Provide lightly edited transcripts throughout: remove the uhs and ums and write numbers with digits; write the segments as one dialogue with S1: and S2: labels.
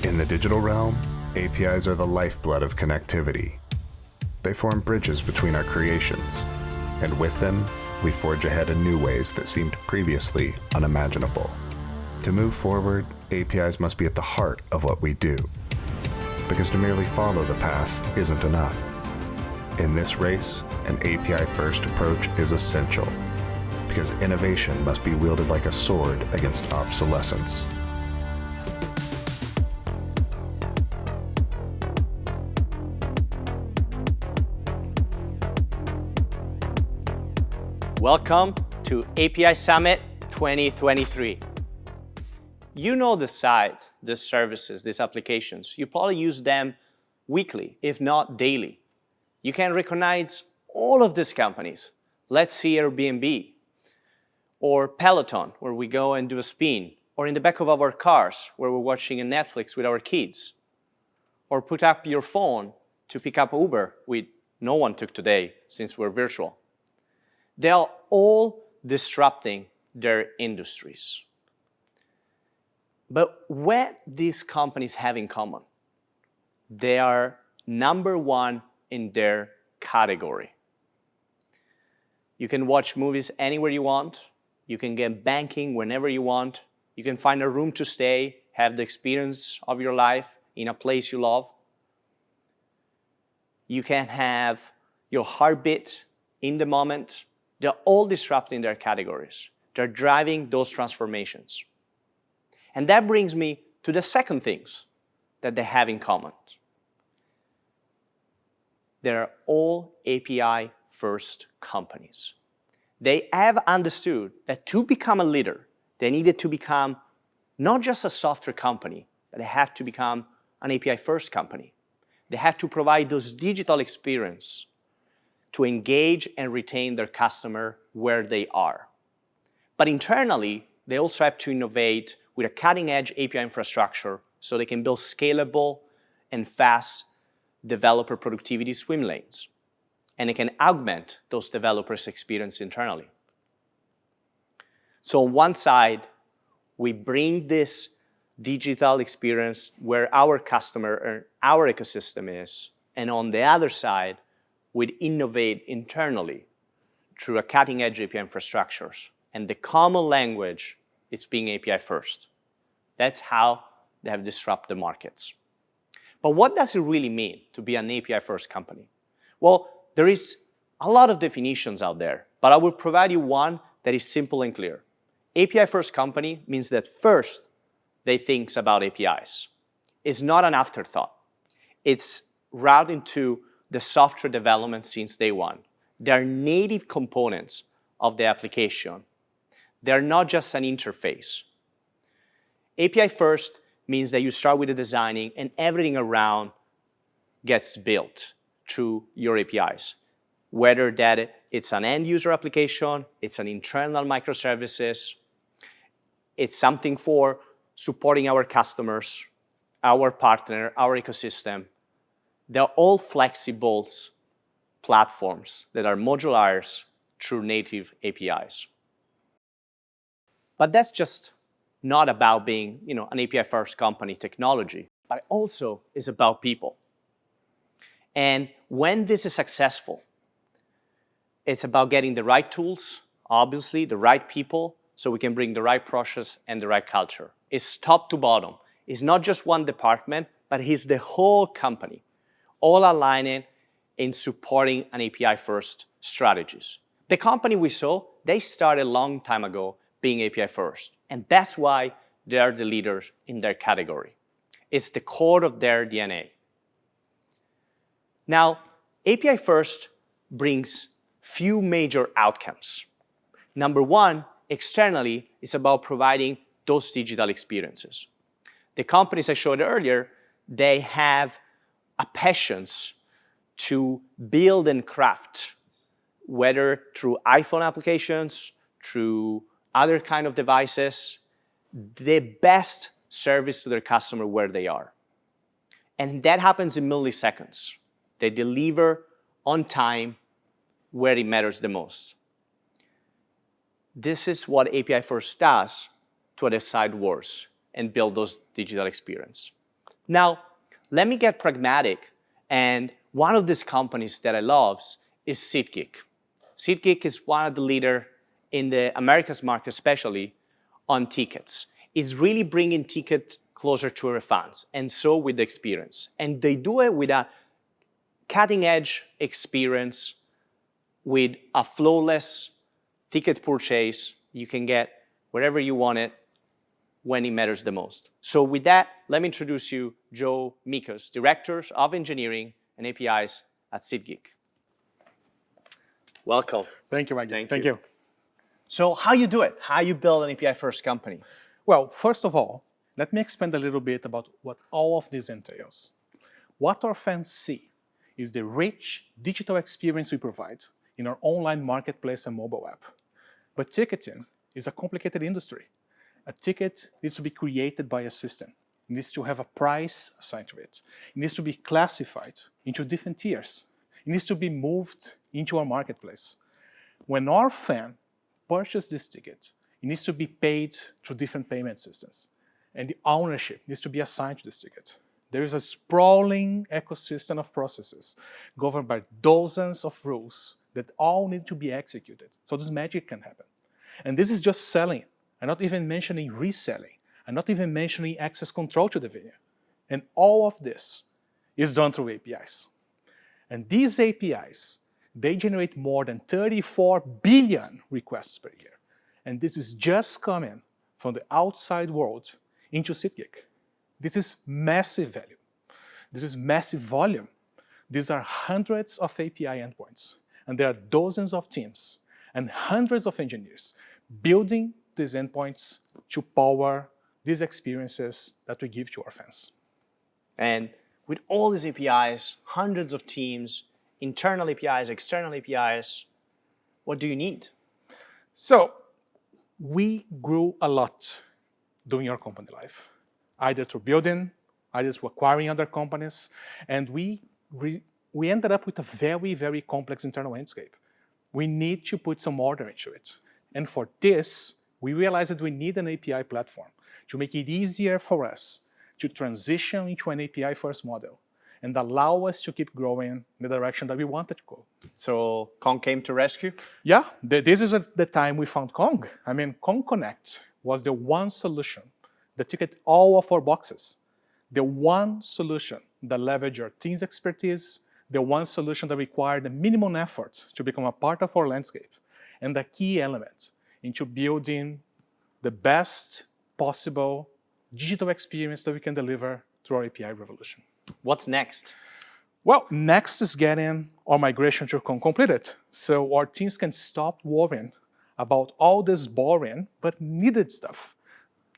S1: In the digital realm, APIs are the lifeblood of connectivity. They form bridges between our creations, and with them, we forge ahead in new ways that seemed previously unimaginable. To move forward, APIs must be at the heart of what we do, because to merely follow the path isn't enough. In this race, an API-first approach is essential, because innovation must be wielded like a sword against obsolescence.
S2: Welcome to API Summit 2023. You know the site, the services, these applications. You probably use them weekly, if not daily. You can recognize all of these companies. Let's see Airbnb, or Peloton, where we go and do a spin, or in the back of our cars, where we're watching a Netflix with our kids, or put up your phone to pick up Uber, which no one took today since we're virtual. They are all disrupting their industries. But what these companies have in common? They are number one in their category. You can watch movies anywhere you want. You can get banking whenever you want. You can find a room to stay, have the experience of your life in a place you love. You can have your heartbeat in the moment. They're all disrupting their categories. They're driving those transformations. And that brings me to the second things that they have in common. They're all API-first companies. They have understood that to become a leader, they needed to become not just a software company, but they have to become an API-first company. They have to provide those digital experience to engage and retain their customer where they are. But internally, they also have to innovate with a cutting-edge API infrastructure so they can build scalable and fast developer productivity swim lanes. And they can augment those developers' experience internally. So on one side, we bring this digital experience where our customer or our ecosystem is, and on the other side, we'd innovate internally through a cutting-edge API infrastructures. And the common language is being API first. That's how they have disrupted the markets. But what does it really mean to be an API first company? Well, there is a lot of definitions out there, but I will provide you one that is simple and clear. API first company means that first they think about APIs. It's not an afterthought. It's routed into the software development since day one. They're native components of the application. They're not just an interface. API first means that you start with the designing and everything around gets built through your APIs. Whether that it's an end user application, it's an internal microservices, it's something for supporting our customers, our partner, our ecosystem. They're all flexible platforms that are modular through native APIs. But that's just not about being, an API-first company technology, but also is about people. And when this is successful, it's about getting the right tools, obviously, the right people, so we can bring the right process and the right culture. It's top to bottom. It's not just one department, but it's the whole company, all aligning in supporting an API-first strategies. The company we saw, they started a long time ago being API-first, and that's why they are the leaders in their category. It's the core of their DNA. Now, API-first brings few major outcomes. Number one, externally, it's about providing those digital experiences. The companies I showed earlier, they have a passion to build and craft, whether through iPhone applications, through other kind of devices, the best service to their customer where they are. And that happens in milliseconds. They deliver on time where it matters the most. This is what API First does to decide words and build those digital experience. Now, let me get pragmatic. And one of these companies that I love is SeatGeek. SeatGeek is one of the leaders in the Americas market, especially on tickets. It's really bringing ticket closer to our fans, and so with the experience. And they do it with a cutting-edge experience, with a flawless ticket purchase. You can get wherever you want it, when it matters the most. So with that, let me introduce you João Mikos, Director of Engineering and APIs at SeatGeek. Welcome.
S3: Thank you, Aggie. Thank you.
S2: So how you do it? How you build an API-first company?
S3: Well, first of all, let me expand a little bit about what all of this entails. What our fans see is the rich digital experience we provide in our online marketplace and mobile app. But ticketing is a complicated industry. A ticket needs to be created by a system. It needs to have a price assigned to it. It needs to be classified into different tiers. It needs to be moved into our marketplace. When our fan purchases this ticket, it needs to be paid through different payment systems. And the ownership needs to be assigned to this ticket. There is a sprawling ecosystem of processes governed by dozens of rules that all need to be executed so this magic can happen. And this is just selling. I'm not even mentioning reselling. I'm not even mentioning access control to the venue. And all of this is done through APIs. And these APIs, they generate more than 34 billion requests per year. And this is just coming from the outside world into SeatGeek. This is massive value. This is massive volume. These are hundreds of API endpoints. And there are dozens of teams and hundreds of engineers building these endpoints to power these experiences that we give to our fans.
S2: And with all these APIs, hundreds of teams, internal APIs, external APIs, what do you need?
S3: So we grew a lot during our company life, either through building, either through acquiring other companies, and we ended up with a very, very complex internal landscape. We need to put some order into it. And for this, we realized that we need an API platform to make it easier for us to transition into an API-first model and allow us to keep growing in the direction that we wanted to go.
S2: So Kong came to rescue?
S3: Yeah, this is the time we found Kong. I mean, Konnect was the one solution that ticked all of our boxes. The one solution that leveraged our team's expertise, the one solution that required the minimum effort to become a part of our landscape, and the key element into building the best possible digital experience that we can deliver through our API revolution.
S2: What's next?
S3: Well, next is getting our migration to Kong completed, so our teams can stop worrying about all this boring but needed stuff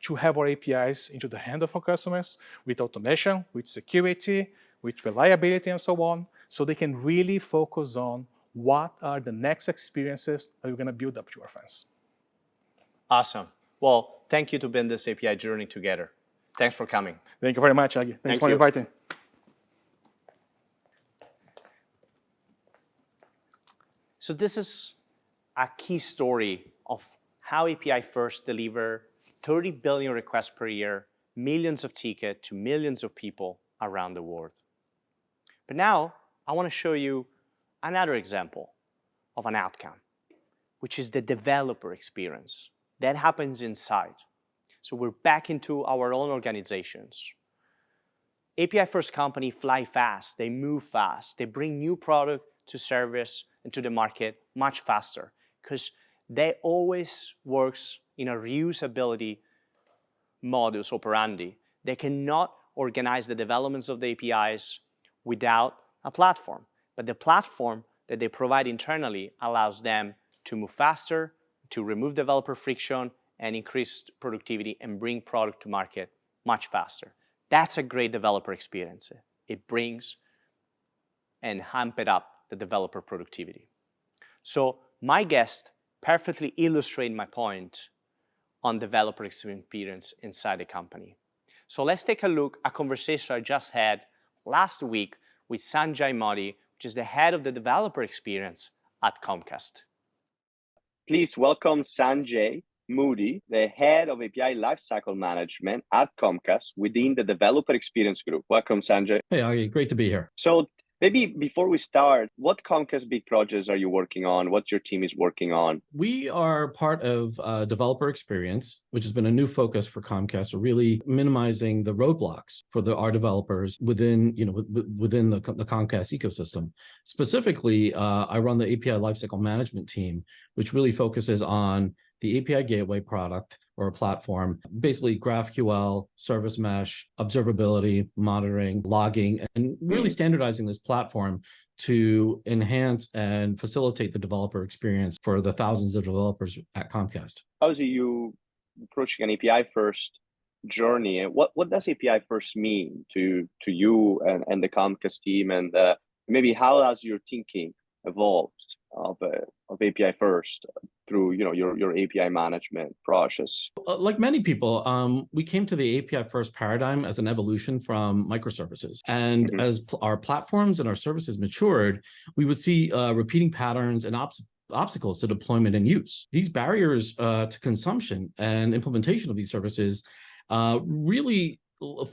S3: to have our APIs into the hand of our customers with automation, with security, with reliability, and so on, so they can really focus on what are the next experiences that we're going to build up to our fans.
S2: Awesome. Well, thank you to build this API journey together. Thanks for coming.
S3: Thank you very much, Aggie. Thanks for inviting.
S2: So this is a key story of how API first deliver 30 billion requests per year, millions of tickets to millions of people around the world. But now I want to show you another example of an outcome, which is the developer experience. That happens inside. So we're back into our own organizations. API-first companies fly fast, they move fast, they bring new product to service and to the market much faster because they always works in a reusability modus operandi. They cannot organize the developments of the APIs without a platform. But the platform that they provide internally allows them to move faster, to remove developer friction, and increase productivity and bring product to market much faster. That's a great developer experience. It brings and amp it up the developer productivity. So my guest perfectly illustrated my point on developer experience inside the company. So let's take a look at a conversation I just had last week with Sanjay Modi, which is the head of the developer experience at Comcast. Please welcome Sanjay
S4: Modi, the head of API Lifecycle Management at Comcast within the Developer Experience Group. Welcome, Sanjay.
S5: Hey, Augie, great to be here.
S4: So maybe before we start, what Comcast big projects are you working on? What your team is working on?
S5: We are part of Developer Experience, which has been a new focus for Comcast, really minimizing the roadblocks for our developers within the Comcast ecosystem. Specifically, I run the API Lifecycle Management team, which really focuses on the API Gateway product or a platform, basically GraphQL, service mesh, observability, monitoring, logging, and really standardizing this platform to enhance and facilitate the developer experience for the thousands of developers at Comcast.
S4: How is you approaching an API first journey? And what does API first mean to you and the Comcast team? And maybe how has your thinking evolved of API first through your API management process?
S5: Like many people, we came to the API first paradigm as an evolution from microservices. And as our platforms and our services matured, we would see repeating patterns and obstacles to deployment and use. These barriers to consumption and implementation of these services really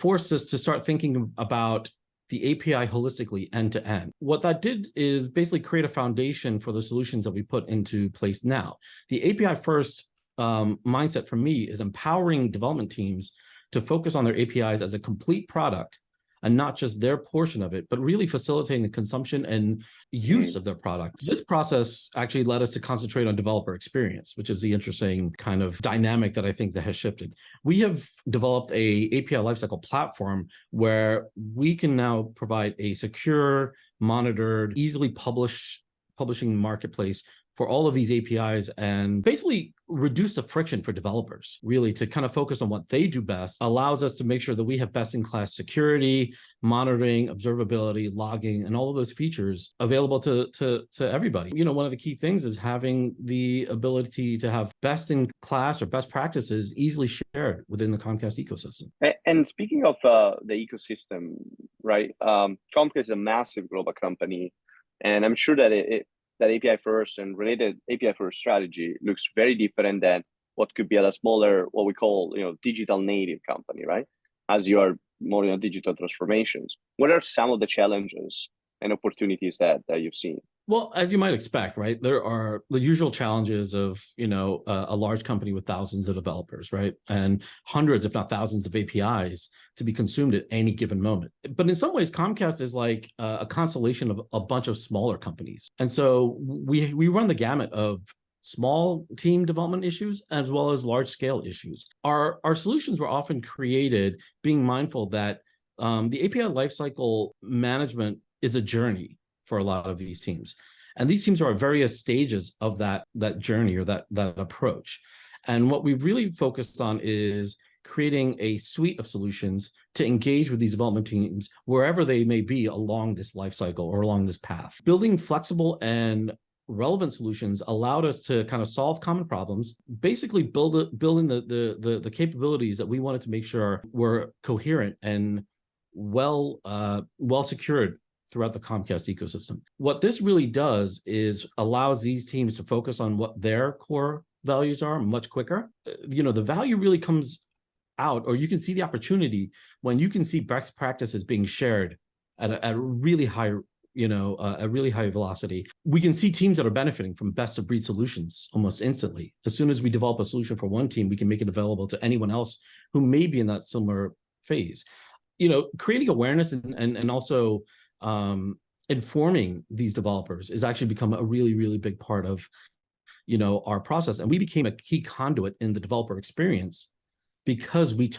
S5: forced us to start thinking about the API holistically end-to-end. What that did is basically create a foundation for the solutions that we put into place now. The API first mindset for me is empowering development teams to focus on their APIs as a complete product and not just their portion of it, but really facilitating the consumption and use of their product. This process actually led us to concentrate on developer experience, which is the interesting kind of dynamic that I think that has shifted. We have developed a API lifecycle platform where we can now provide a secure, monitored, easily publishing marketplace for all of these APIs and basically reduce the friction for developers, really to kind of focus on what they do best, allows us to make sure that we have best-in-class security, monitoring, observability, logging, and all of those features available to everybody. One of the key things is having the ability to have best-in-class or best practices easily shared within the Comcast ecosystem.
S4: And speaking of the ecosystem, right? Comcast is a massive global company, and I'm sure that that API first and related API first strategy looks very different than what could be at a smaller, what we call, digital native company, right? As you are more in digital transformations. What are some of the challenges and opportunities that you've seen?
S5: Well, as you might expect, right, there are the usual challenges of, a large company with thousands of developers, right, and hundreds, if not thousands of APIs to be consumed at any given moment. But in some ways, Comcast is like a constellation of a bunch of smaller companies. And so we run the gamut of small team development issues as well as large scale issues. Our solutions were often created being mindful that the API lifecycle management is a journey for a lot of these teams. And these teams are at various stages of that journey or that approach. And what we've really focused on is creating a suite of solutions to engage with these development teams wherever they may be along this life cycle or along this path. Building flexible and relevant solutions allowed us to kind of solve common problems, basically building the capabilities that we wanted to make sure were coherent and well secured throughout the Comcast ecosystem. What this really does is allows these teams to focus on what their core values are much quicker. The value really comes out, or you can see the opportunity when you can see best practices being shared at a really high, a really high velocity. We can see teams that are benefiting from best of breed solutions almost instantly. As soon as we develop a solution for one team, we can make it available to anyone else who may be in that similar phase. Creating awareness and also informing these developers is actually become a really, really big part of, our process. And we became a key conduit in the developer experience because we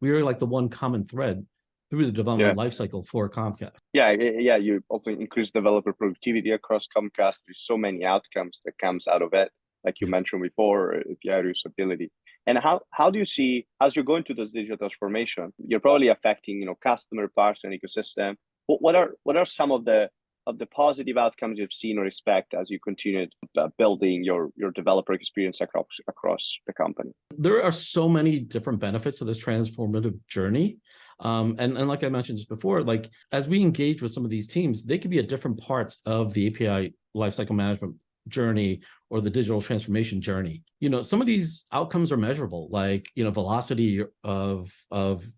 S5: are like the one common thread through the development lifecycle for Comcast.
S4: Yeah. You also increase developer productivity across Comcast. There's so many outcomes that comes out of it, like you mentioned before, API reusability. And how do you see, as you're going through this digital transformation, you're probably affecting, customer, partner, and ecosystem. What are some of the positive outcomes you've seen or expect as you continue building your developer experience across the company?
S5: There are so many different benefits of this transformative journey. And like I mentioned just before, like as we engage with some of these teams, they could be at different parts of the API lifecycle management journey or the digital transformation journey. Some of these outcomes are measurable, like, velocity of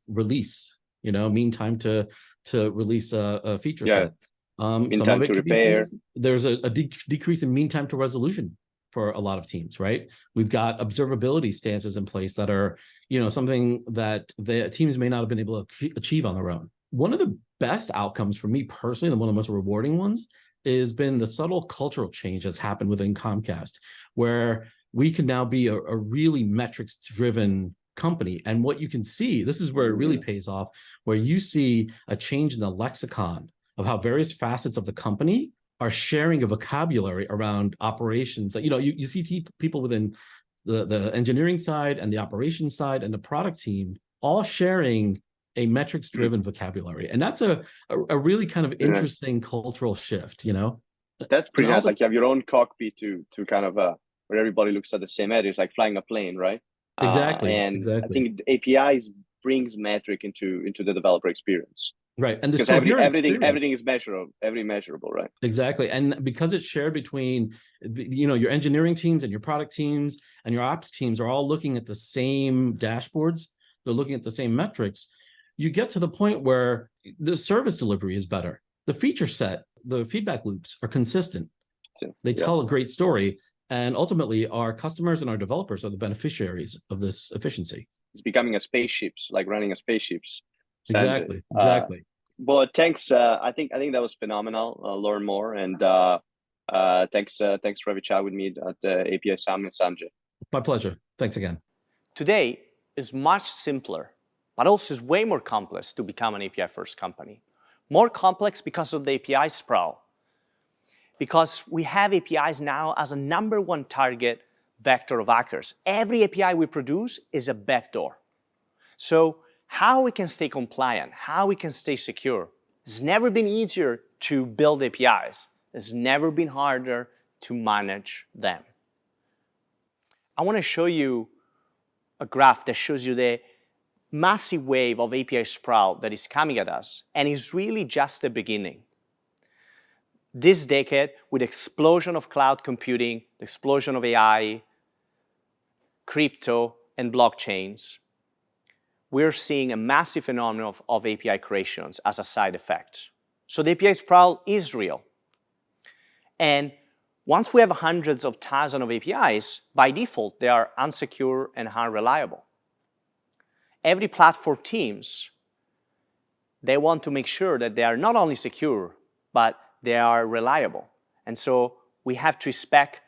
S5: release, mean time to release a feature set.
S4: Mean
S5: Some
S4: time
S5: of it
S4: to
S5: could
S4: repair.
S5: be there's a decrease in mean time to resolution for a lot of teams, right? We've got observability stances in place that are, something that the teams may not have been able to achieve on their own. One of the best outcomes for me personally, and one of the most rewarding ones, has been the subtle cultural change that's happened within Comcast, where we can now be a really metrics-driven company. And what you can see, this is where it really pays off, where you see a change in the lexicon of how various facets of the company are sharing a vocabulary around operations. You see people within the engineering side and the operations side and the product team all sharing a metrics-driven vocabulary, and that's a really kind of interesting cultural shift.
S4: That's pretty nice.
S5: The,
S4: like you have your own cockpit to kind of where everybody looks at the same edge. It's like flying a plane, right?
S5: Exactly.
S4: I think APIs brings metric into the developer experience.
S5: Right, and
S4: because everything is measurable, right?
S5: Exactly, and because it's shared between, your engineering teams and your product teams and your ops teams are all looking at the same dashboards. They're looking at the same metrics. You get to the point where the service delivery is better. The feature set, the feedback loops are consistent. They tell a great story, and ultimately, our customers and our developers are the beneficiaries of this efficiency.
S4: It's becoming like running a spaceships.
S5: Exactly.
S4: But thanks. I think that was phenomenal. Learn more, and thanks for having chat with me at the API Summit, Sanjay.
S5: My pleasure. Thanks again.
S2: Today is much simpler, but also is way more complex to become an API first company. More complex because of the API sprawl. Because we have APIs now as a #1 target vector of hackers. Every API we produce is a backdoor. So how we can stay compliant, how we can stay secure. It's never been easier to build APIs. It's never been harder to manage them. I want to show you a graph that shows you the massive wave of API sprawl that is coming at us, and is really just the beginning. This decade, with the explosion of cloud computing, the explosion of AI, crypto, and blockchains, we're seeing a massive phenomenon of API creations as a side effect. So the API sprawl is real. And once we have hundreds of thousands of APIs, by default, they are unsecure and unreliable. Every platform teams, they want to make sure that they are not only secure, but they are reliable. And so we have to spec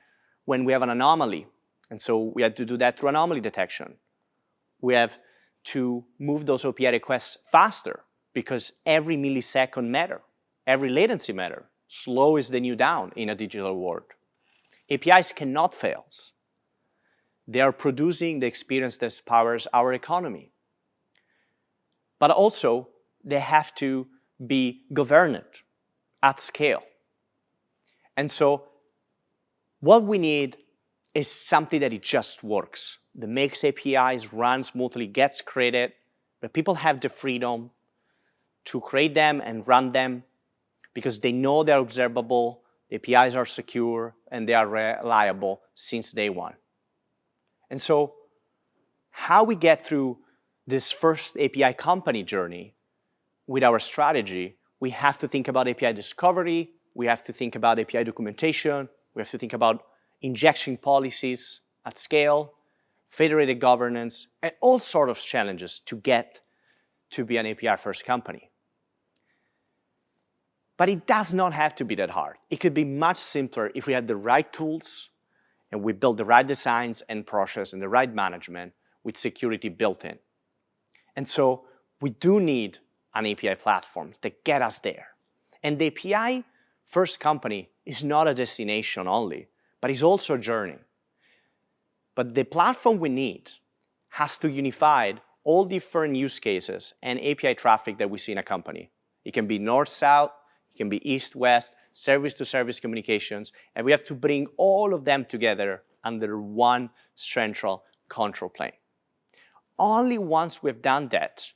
S2: when we have an anomaly. And so we have to do that through anomaly detection. We have to move those API requests faster because every millisecond matters, every latency matters. Slow is the new down in a digital world. APIs cannot fail. They are producing the experience that powers our economy. But also, they have to be governed at scale. And so what we need is something that it just works, that makes APIs run smoothly, gets created, but people have the freedom to create them and run them because they know they're observable, the APIs are secure, and they are reliable since day one. And so how we get through this first API company journey with our strategy, we have to think about API discovery, we have to think about API documentation, we have to think about injection policies at scale, federated governance, and all sorts of challenges to get to be an API-first company. But it does not have to be that hard. It could be much simpler if we had the right tools and we build the right designs and process and the right management with security built in. And so we do need an API platform to get us there. And the API-first company is not a destination only, but is also a journey. But the platform we need has to unify all different use cases and API traffic that we see in a company. It can be north-south, it can be east-west, service-to-service communications, and we have to bring all of them together under one central control plane. Only once we've done that,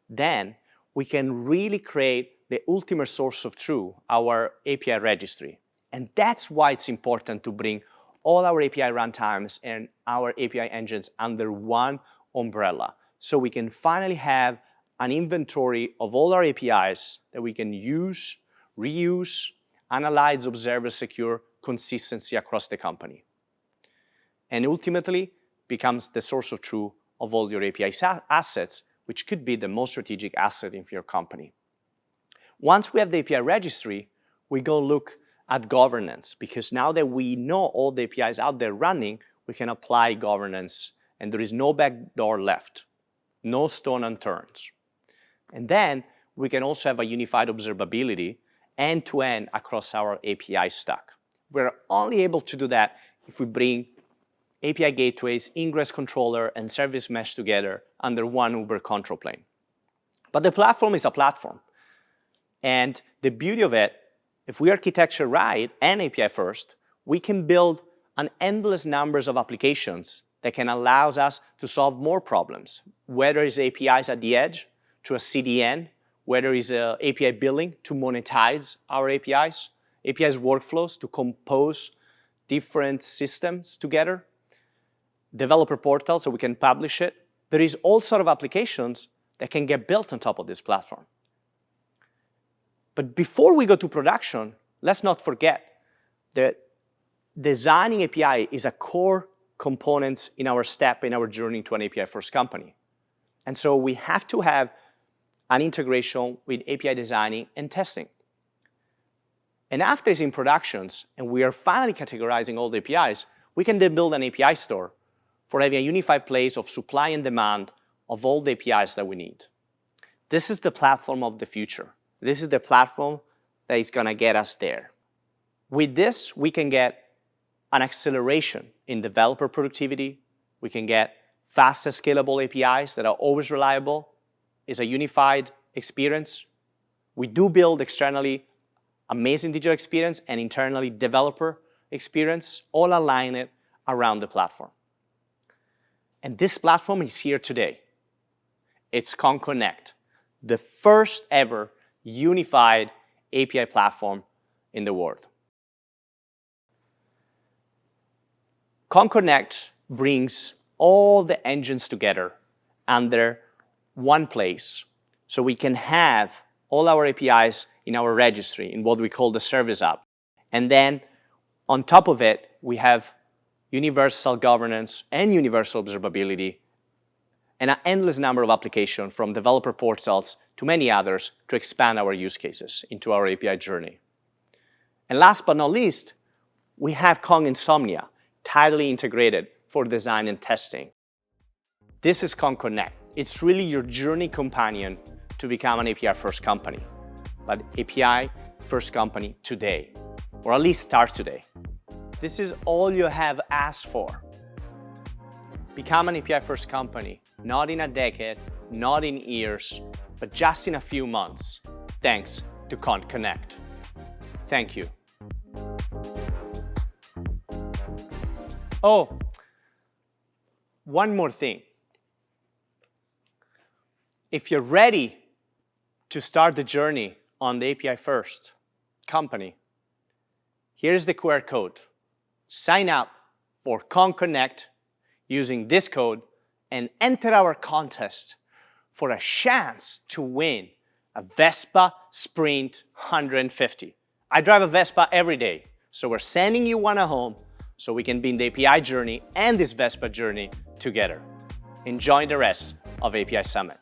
S2: then we can really create the ultimate source of truth, our API registry. And that's why it's important to bring all our API runtimes and our API engines under one umbrella. So we can finally have an inventory of all our APIs that we can use, reuse, analyze, observe, secure consistency across the company. And ultimately becomes the source of truth of all your API assets, which could be the most strategic asset in your company. Once we have the API registry, we go look at governance, because now that we know all the APIs out there running, we can apply governance, and there is no back door left, no stone unturned. And then we can also have a unified observability end-to-end across our API stack. We're only able to do that if we bring API gateways, ingress controller, and service mesh together under one Uber control plane. But the platform is a platform. And the beauty of it, if we architecture right and API first, we can build an endless numbers of applications that can allow us to solve more problems, whether it's APIs at the edge to a CDN, whether it's API billing to monetize our APIs workflows to compose different systems together, developer portal so we can publish it. There is all sort of applications that can get built on top of this platform. But before we go to production, let's not forget that designing API is a core component in our step in our journey to an API-first company. And so we have to have an integration with API designing and testing. And after it's in productions, and we are finally categorizing all the APIs, we can then build an API store for having a unified place of supply and demand of all the APIs that we need. This is the platform of the future. This is the platform that is going to get us there. With this, we can get an acceleration in developer productivity. We can get fast and scalable APIs that are always reliable. It's a unified experience. We do build externally amazing digital experience and internally developer experience, all align it around the platform. And this platform is here today. It's Konnect, the first ever unified API platform in the world. Konnect brings all the engines together under one place, so we can have all our APIs in our registry, in what we call the service app. And then on top of it, we have universal governance and universal observability, and an endless number of applications from developer portals to many others to expand our use cases into our API journey. And last but not least, we have Insomnia, tightly integrated for design and testing. This is Konnect. It's really your journey companion to become an API-first company, but API-first company today, or at least start today. This is all you have asked for. Become an API-first company, not in a decade, not in years, but just in a few months, thanks to Konnect. Thank you. Oh, one more thing. If you're ready to start the journey on the API-first company, here's the QR code. Sign up for Konnect using this code and enter our contest for a chance to win a Vespa Sprint 150. I drive a Vespa every day, so we're sending you one at home so we can be in the API journey and this Vespa journey together. Enjoy the rest of API Summit.